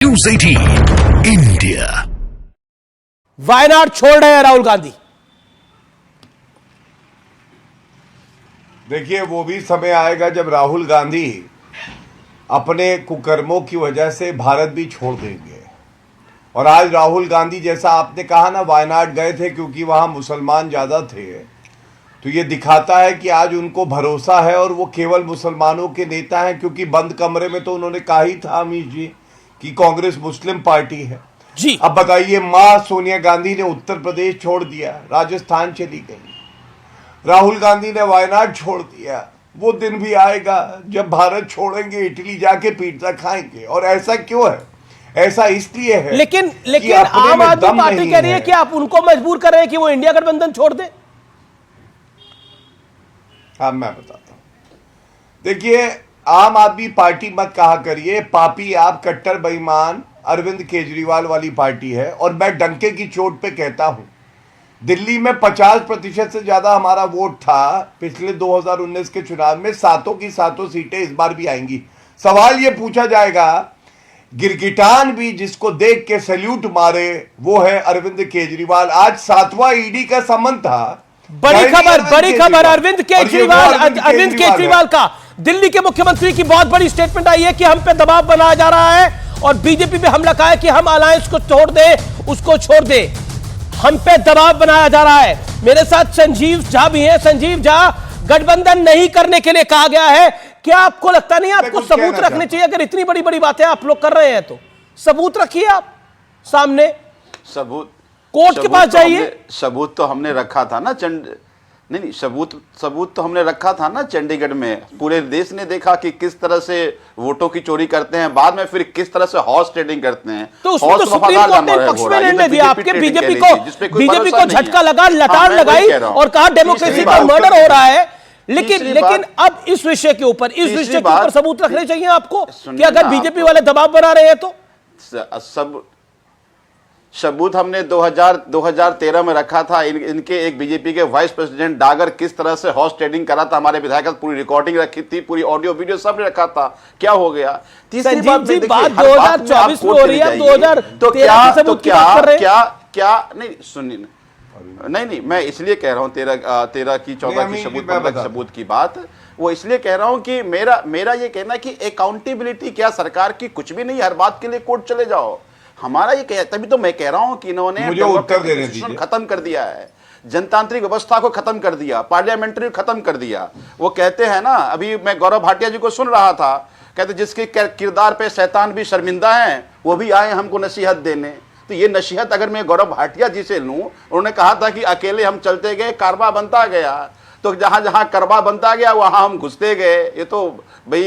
News 18 India. Wayanad छोड़ रहे हैं राहुल गांधी। देखिए, वो भी समय आएगा जब राहुल गांधी अपने कुकर्मों की वजह से भारत भी छोड़ देंगे। और आज राहुल गांधी, जैसा आपने कहा ना, वायनाड गए थे क्योंकि वहां मुसलमान ज्यादा थे, तो ये दिखाता है कि आज उनको भरोसा है और वो केवल मुसलमानों के नेता हैं, क्योंकि बंद कमरे में तो उन्होंने कहा ही था अमित जी कि कांग्रेस मुस्लिम पार्टी है जी। अब बताइए, मां सोनिया गांधी ने उत्तर प्रदेश छोड़ दिया, राजस्थान चली गई, राहुल गांधी ने वायनाड छोड़ दिया। वो दिन भी आएगा जब भारत छोड़ेंगे, इटली जाके पिज्जा खाएंगे। और ऐसा क्यों है? ऐसा इसलिए है लेकिन कि अपने आम में आदमी दम पार्टी नहीं कह रही है कि आप उनको मजबूर कर रहे हैं कि वो इंडिया गठबंधन छोड़ दे। हाँ, मैं बताता हूं। देखिए, आम आदमी पार्टी मत कहा करिए, पापी आप, कट्टर बेईमान अरविंद केजरीवाल वाली पार्टी है। और मैं डंके की चोट पे कहता हूं, दिल्ली में 50% से ज्यादा हमारा वोट था पिछले 2019 के चुनाव में। सातों की सातों सीटें इस बार भी आएंगी। सवाल ये पूछा जाएगा, गिरगिटान भी जिसको देख के सैल्यूट मारे वो है अरविंद केजरीवाल। आज 7वां ईडी का समन था। बड़ी खबर अरविंद केजरीवाल का दिल्ली के मुख्यमंत्री की बहुत बड़ी स्टेटमेंट आई है कि हम पे दबाव बनाया जा रहा है और बीजेपी पे हमला कहा है कि हम अलायंस को छोड़ दे, उसको छोड़ दे। हम पे दबाव बनाया जा रहा है। मेरे साथ संजीव झा भी हैं। संजीव झा, गठबंधन नहीं करने के लिए कहा गया है, क्या आपको लगता नहीं आपको सबूत रखने चाहिए? अगर इतनी बड़ी बड़ी बातें आप लोग कर रहे हैं तो सबूत रखिए आप सामने, सबूत कोर्ट के पास जाइए। सबूत तो हमने रखा था ना नहीं, सबूत तो हमने रखा था ना चंडीगढ़ में। पूरे देश ने देखा कि किस तरह से वोटों की चोरी करते हैं, बाद में फिर किस तरह से हॉर्स ट्रेडिंग करते हैं। तो उसमें तो सुप्रीम कोर्ट ने पक्ष में निर्णय दिया। आपके बीजेपी को झटका लगा, लटार लगाई और कहा डेमोक्रेसी का मर्डर हो रहा है। लेकिन अब इस विषय के ऊपर सबूत रखने चाहिए आपको कि अगर बीजेपी वाले दबाव बना रहे हैं तो। सब सबूत हमने 2013 में रखा था। इनके एक बीजेपी के वाइस प्रेसिडेंट डागर किस तरह से हॉर्स ट्रेडिंग करा था, हमारे विधायक पूरी रिकॉर्डिंग रखी थी, पूरी ऑडियो वीडियो सब ने रखा था। क्या हो गया? तीसरी बात 2024 में हो रही है, 2013 तो क्या नहीं सुनिए, नहीं मैं इसलिए कह रहा हूं 13 की 14 की सबूत की बात वो इसलिए कह रहा हूं कि मेरा ये कहना कि अकाउंटेबिलिटी क्या सरकार की कुछ भी नहीं, हर बात के लिए कोर्ट चले जाओ। हमारा ये तभी तो मैं कह रहा हूं कि इन्होंने खत्म कर दिया है, जनतांत्रिक व्यवस्था को खत्म कर दिया, पार्लियामेंट्री खत्म कर दिया। वो कहते हैं ना, अभी मैं गौरव भाटिया जी को सुन रहा था, कहते जिसके किरदार पे शैतान भी शर्मिंदा है वो भी आए हमको नसीहत देने। तो ये नसीहत अगर मैं गौरव भाटिया जी से लूं, उन्होंने कहा था कि अकेले हम चलते गए, कारवा बनता गया, तो जहां जहां करवा बनता गया वहां हम घुसते गए। ये तो भाई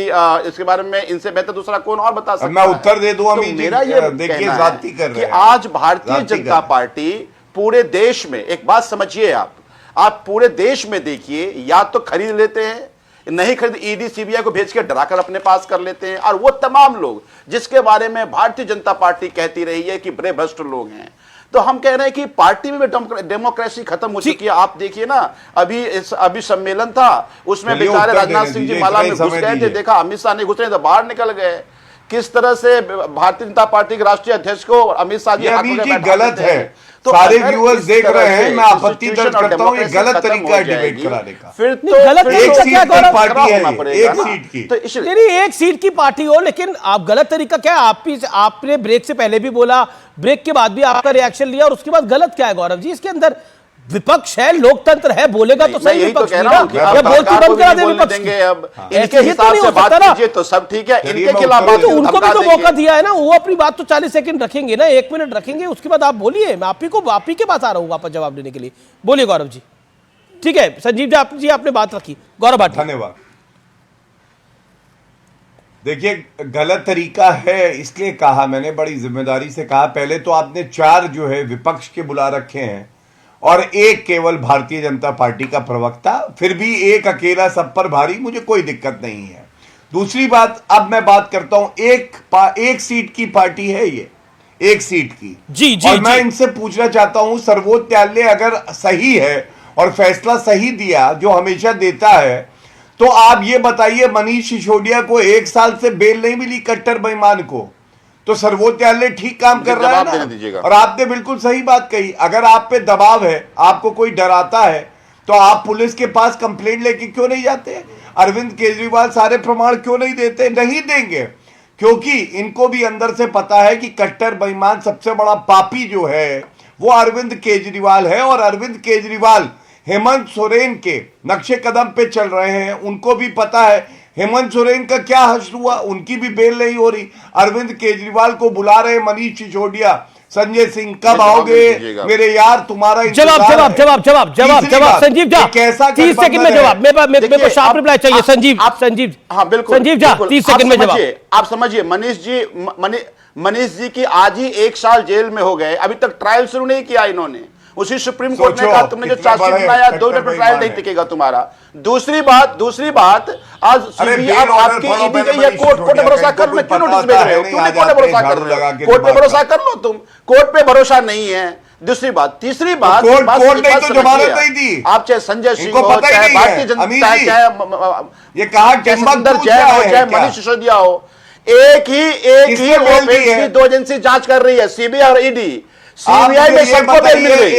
इसके बारे में इनसे बेहतर दूसरा कौन और बता सकता है? मैं उत्तर दे दूं। तो मेरा ये देखिए कि आज भारतीय जनता पार्टी पूरे देश में, एक बात समझिए आप पूरे देश में देखिए, या तो खरीद लेते हैं, नहीं खरीद ईडी सीबीआई को भेज के डराकर अपने पास कर लेते हैं। और वो तमाम लोग जिसके बारे में भारतीय जनता पार्टी कहती रही है कि बड़े भ्रष्ट लोग हैं, तो हम कह रहे हैं कि पार्टी में डेमोक्रेसी खत्म हो चुकी है। आप देखिए ना, अभी सम्मेलन था, उसमें बेचारे राजनाथ सिंह जी माला में घुस गए थे, देखा अमित शाह नहीं घुसे तो बाहर निकल गए। किस तरह से भारतीय जनता पार्टी के राष्ट्रीय अध्यक्ष को अमित शाह जी गलत है। तो सारे व्यूअर्स देख रहे हैं, मैं आपत्ति दर्ज करता हूं, ये गलत तरीका है डिबेट कराने का। फिर तो एक सीट की पार्टी है, एक सीट की, तो एक सीट की पार्टी हो, लेकिन आप गलत तरीका क्या है? आपने ब्रेक से पहले भी बोला, ब्रेक के बाद भी आपका रिएक्शन लिया, और उसके बाद गलत क्या है गौरव जी इसके अंदर? विपक्ष है, लोकतंत्र है, बोलेगा तो सही। यही तो कह रहा हूं कि आप बंद करा देंगे। अब इनके हिसाब से बात कीजिए तो सब ठीक है, इनके खिलाफ तो उनको भी तो मौका दिया है ना, वो अपनी बात तो 40 सेकंड रखेंगे ना, 1 मिनट रखेंगे, उसके बाद आप बोलिए। मैं आप ही के पास आ रहा हूँ वापस जवाब देने के लिए। बोलिए गौरव जी। ठीक है संजीव जी, आपने बात रखी। गौरव भाटिया, धन्यवाद। देखिए, गलत तरीका है इसलिए कहा मैंने, बड़ी जिम्मेदारी से कहा। पहले तो आपने 4 जो है विपक्ष के बुला रखे हैं और एक केवल भारतीय जनता पार्टी का प्रवक्ता, फिर भी एक अकेला सब पर भारी, मुझे कोई दिक्कत नहीं है। दूसरी बात, अब मैं बात करता हूं, एक सीट की पार्टी है ये, एक सीट की। जी और मैं इनसे पूछना चाहता हूं, सर्वोच्च न्यायालय अगर सही है और फैसला सही दिया, जो हमेशा देता है, तो आप ये बताइए, मनीष सिसोदिया को 1 साल से बेल नहीं मिली, कट्टर बेईमान को, तो सर्वोच्च न्यायालय ठीक काम कर रहा है ना। और आपने बिल्कुल सही बात कही, अगर आप पे दबाव है, आपको कोई डराता है, तो आप पुलिस के पास कंप्लेंट लेके क्यों नहीं जाते? अरविंद केजरीवाल सारे प्रमाण क्यों नहीं देते? नहीं देंगे, क्योंकि इनको भी अंदर से पता है कि कट्टर बेईमान सबसे बड़ा पापी जो है वो अरविंद केजरीवाल है। और अरविंद केजरीवाल हेमंत सोरेन के नक्शे कदम पे चल रहे हैं। उनको भी पता है हेमंत सोरेन का क्या हश्र हुआ, उनकी भी बेल नहीं हो रही। अरविंद केजरीवाल को बुला रहे मनीष सिसोदिया, संजय सिंह कब आओगे मेरे यार, तुम्हारा जवाब संजीव झा, 30 सेकंड में जवाब। मेरे को शार्प रिप्लाई चाहिए संजीव। हाँ बिल्कुल संजीव झा, 30 सेकंड में जवाब। आप समझिए, मनीष जी की आज ही 1 साल जेल में हो गए, अभी तक ट्रायल शुरू नहीं किया इन्होंने। उसी सुप्रीम कोर्ट ने कहा तुमने जो चार्जशीट बनाया 2 मिनट में ट्रायल नहीं टिकेगा तुम्हारा। दूसरी बात आज अब आपकी ईडी गई है कोर्ट पे भरोसा कर लो, क्यों नोटिस भेज रहे हो? क्यों कोर्ट पे भरोसा कर रहे हो? कोर्ट पे भरोसा कर लो, तुम कोर्ट पे भरोसा नहीं है। दूसरी बात, तीसरी बात, कोर्ट ने तो जमानत नहीं दी। आप चाहे संजय सिंह हो, चाहे भारतीय जनता, ये कहा चाहे मनीष सिसोदिया हो, एक ही 2 एजेंसी जांच कर रही है, सीबीआई और ईडी। सीबीआई में सबको बेल मिल गई,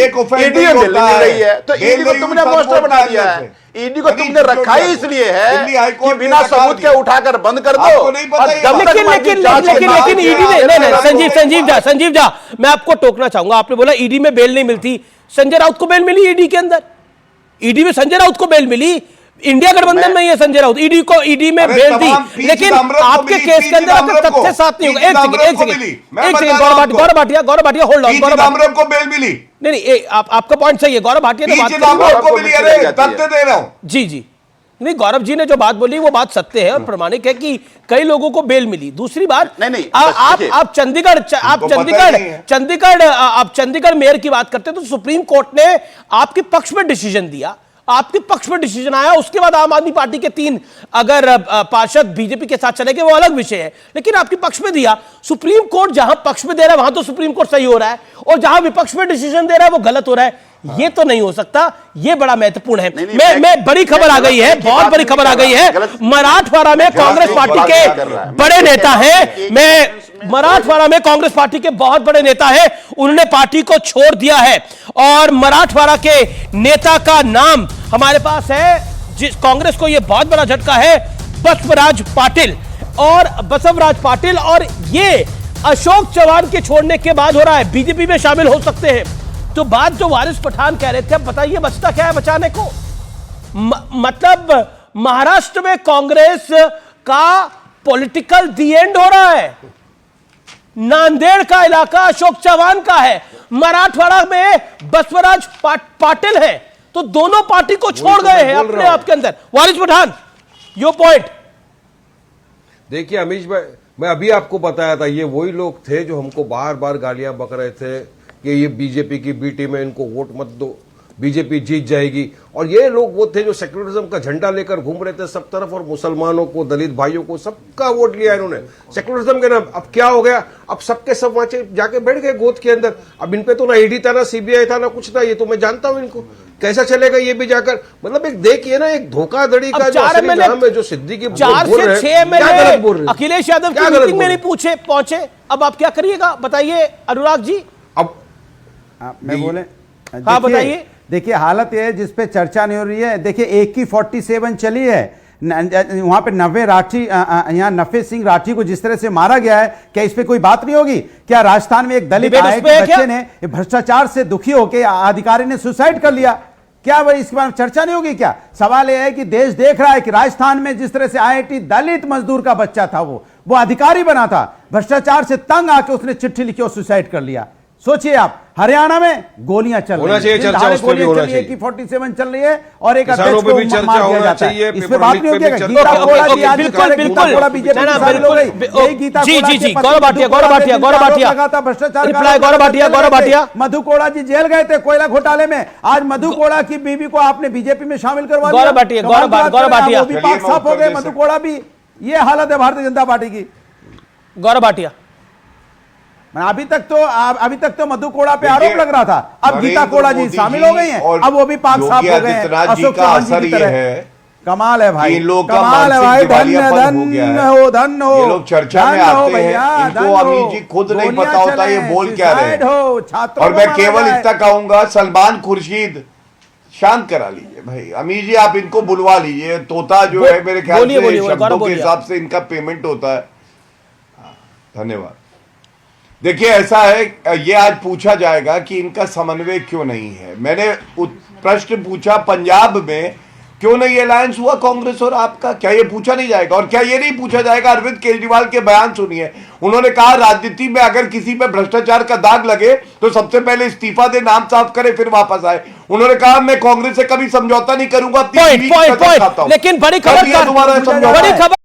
ईडी में बेल मिल रही है, तो ईडी को तुमने मॉन्स्टर बना दिया है। ईडी को तुमने रखा ही इसलिए है कि बिना सबूत के उठाकर बंद कर दो। लेकिन ईडी ने संजीव झा, मैं आपको टोकना चाहूंगा। आपने बोला ईडी में बेल नहीं मिलती, संजय राउत को बेल मिली ईडी के अंदर। ईडी में संजय राउत को बेल मिली, इंडिया गठबंधन में है संजय राउत, ईडी में बेल दी, लेकिन आपके केस के अंदर आपका तथ्य साथ नहीं होगा। एक second Gaurav Bhatia hold on. Gaurav को बेल मिली नहीं, आपका पॉइंट सही है। गौरव भाटिया ने तथ्य दे रहा हूं। जी नहीं, गौरव जी ने जो बात बोली वो बात सत्य है और प्रमाणिक है कि कई लोगों को बेल मिली। दूसरी बात, आप चंडीगढ़ मेयर की बात करते हैं तो सुप्रीम कोर्ट ने आपके पक्ष में डिसीजन दिया, आपके पक्ष में डिसीजन आया। उसके बाद आम आदमी पार्टी के 3 अगर पार्षद बीजेपी के साथ चले गए वो अलग विषय है, लेकिन आपके पक्ष में दिया। सुप्रीम कोर्ट जहां पक्ष में दे रहा है वहां तो सुप्रीम कोर्ट सही हो रहा है, और जहां विपक्ष में डिसीजन दे रहा है वो गलत हो रहा है। ये तो नहीं हो सकता, ये बड़ा महत्वपूर्ण है। मैं बड़ी खबर आ गई है, बहुत बड़ी खबर आ गई है। मराठवाड़ा में कांग्रेस पार्टी के बड़े नेता हैं, मराठवाड़ा में कांग्रेस पार्टी के बहुत बड़े नेता हैं, उन्होंने पार्टी को छोड़ दिया है। और मराठवाड़ा के नेता का नाम हमारे पास है, जिस कांग्रेस को यह बहुत बड़ा झटका है, बसवराज पाटिल। और ये अशोक चव्हाण के छोड़ने के बाद हो रहा है, बीजेपी में शामिल हो सकते हैं। तो बात जो वारिस पठान कह रहे थे, अब बताइए बचता क्या है बचाने को? मतलब महाराष्ट्र में कांग्रेस का पॉलिटिकल दी एंड हो रहा है। नांदेड़ का इलाका अशोक चव्हाण का है, मराठवाड़ा में बसवराज पाटिल है, तो दोनों पार्टी को छोड़ गए हैं अपने आप के अंदर। वारिस पठान, योर पॉइंट। देखिए अमीश भाई, मैं अभी आपको बताया था, ये वही लोग थे जो हमको बार बार गालियां बक रहे थे कि ये बीजेपी की बी टीम है, इनको वोट मत दो, बीजेपी जीत जाएगी। और ये लोग वो थे जो सेक्युलरिज्म का झंडा लेकर घूम रहे थे सब तरफ, और मुसलमानों को, दलित भाइयों को, सबका वोट लिया इन्होंने सेक्युलरिज्म के नाम। अब क्या हो गया, अब सबके सब वहां जाके बैठ गए गोद के अंदर। अब इन पे तो ना ईडी था, ना सीबीआई था, ना कुछ था। ये तो मैं जानता हूं इनको कैसा चलेगा ये भी जाकर। मतलब एक देखिए ना, एक धोखाधड़ी का जो सिद्दीकी 4 से 6 एमएलए अखिलेश यादव की मीटिंग में नहीं पहुंचे। अब आप क्या करिएगा बताइए अनुराग जी? अब मैं बोले, हाँ बताइए। देखिए हालत यह है जिस पे चर्चा नहीं हो रही है। देखिए एक की 47 चली है, वहां पे यहाँ नफे सिंह राठी को जिस तरह से मारा गया है, क्या इस पे कोई बात नहीं होगी? क्या राजस्थान में एक दलित बच्चे ने भ्रष्टाचार से दुखी होकर अधिकारी ने सुसाइड कर लिया, क्या वही इसके बारे में चर्चा नहीं होगी? क्या सवाल यह है कि देश देख रहा है कि राजस्थान में जिस तरह से IIT दलित मजदूर का बच्चा था, वो अधिकारी बना था, भ्रष्टाचार से तंग आके उसने चिट्ठी लिखी और सुसाइड कर लिया। सोचिए आप, हरियाणा में गोलियां चल रही है, की 47 चल रही है और एक अध्यक्ष को मार दिया जाता है। इस पे बात नहीं होगी? गीता कोड़ा जी आज बिल्कुल बीजेपी गौरव भाटिया, मधु कोड़ा जी जेल गए थे कोयला घोटाले में, आज मधु कोड़ा की बीवी को आपने बीजेपी में शामिल करवा दिया। गौरव भाटिया वो भी पाक साफ हो गए, मधु कोड़ा भी। ये हालत है भारतीय जनता पार्टी की। गौरव भाटिया, अभी तक तो मधु कोड़ा पे आरोप लग रहा था, अब गीता कोड़ा जी शामिल हो गई हैं, अब वो भी पाक साफ हो गए हैं। अशोक चव्हाण जी की तरह कमाल है भाई, इन लोग का कमाल है मानसिक भाई। दिवालियापन हो गया है। धन हो, धन हो, ये लोग चर्चा में धन हो आते हैं, भैया, इनको धन हो। अमीर जी खुद नहीं गोलियां पता होता ये चलें, बोल क्या रहे हैं। सुसाइड हो, छात्रों और को मैं मारा केवल जाए। इतना कहूंगा, सलमान खुर्शीद शांत करा लीजिए भाई। अमीर जी आप इनको बुलवा लीजिए। तोता जो है मेरे ख्याल बोलिए, से बोलिए, शब्दों गौरव के बोलिए। हिसाब से इनका पेमेंट होता है। धन्यवाद। देखिए ऐसा है, ये आज पूछा जाएगा कि इनका समन्वय क्यों नहीं है। मैंने प्रश्न पूछा पंजाब में क्यों नहीं अलायंस हुआ कांग्रेस और आपका, क्या ये पूछा नहीं जाएगा? और क्या ये नहीं पूछा जाएगा, अरविंद केजरीवाल के बयान सुनिए। उन्होंने कहा राजनीति में अगर किसी पे भ्रष्टाचार का दाग लगे तो सबसे पहले इस्तीफा दे, नाम साफ करे, फिर वापस आए। उन्होंने कहा मैं कांग्रेस से कभी समझौता नहीं करूंगा, अपनी बीवी की कसम खाता हूं। लेकिन बड़ी खबर, कर दिया दोबारा समझौता। बड़ी खबर